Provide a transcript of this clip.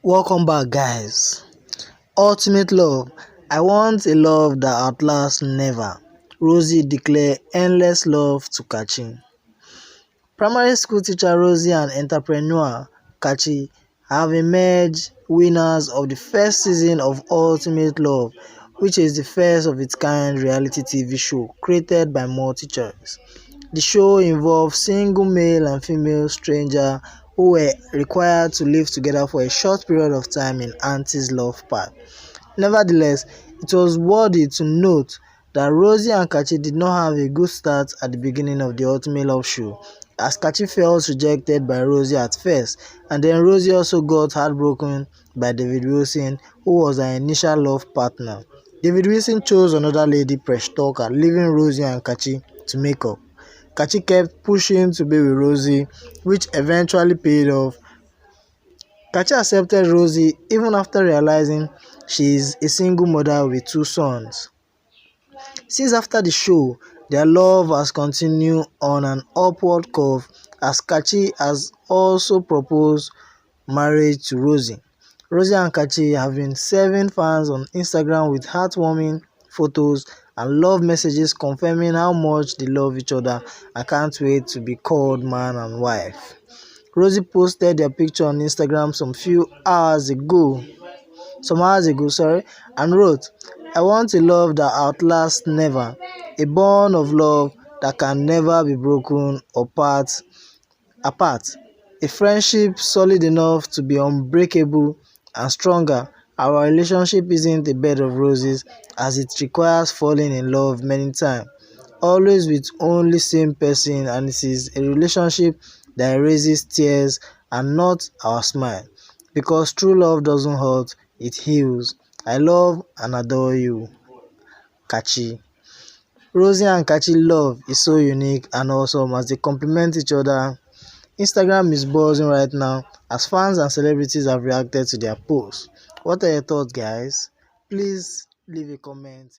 Welcome back, guys. Ultimate love. I want a love that outlasts never. Rosie declared endless love to Kachi. Primary school teacher Rosie and entrepreneur Kachi have emerged winners of the first season of Ultimate Love, which is the first of its kind reality TV show created by Multichoice. The show involved single male and female strangers who were required to live together for a short period of time in Auntie's love path. Nevertheless, it was worthy to note that Rosie and Kachi did not have a good start at the beginning of the Ultimate Love show, as Kachi felt rejected by Rosie at first, and then Rosie also got heartbroken by David Wilson, who was her initial love partner. David Wilson chose another lady, Presh Talker, leaving Rosie and Kachi to make up. Kachi kept pushing to be with Rosie, which eventually paid off. Kachi accepted Rosie even after realizing she is a single mother with two sons. Since after the show, their love has continued on an upward curve as Kachi has also proposed marriage to Rosie. Rosie and Kachi have been serving fans on Instagram with heartwarming photos and love messages confirming how much they love each other and can't wait to be called man and wife. Rosie posted their picture on Instagram some hours ago, and wrote, "I want a love that outlasts never, a bond of love that can never be broken or apart, a friendship solid enough to be unbreakable and stronger. Our relationship isn't a bed of roses as it requires falling in love many times, always with only same person, and it is a relationship that erases tears and not our smile. Because true love doesn't hurt, it heals. I love and adore you, Kachi." Rosie and Kachi love is so unique and awesome as they complement each other. Instagram is buzzing right now as fans and celebrities have reacted to their posts. What are your thoughts, guys? Please leave a comment.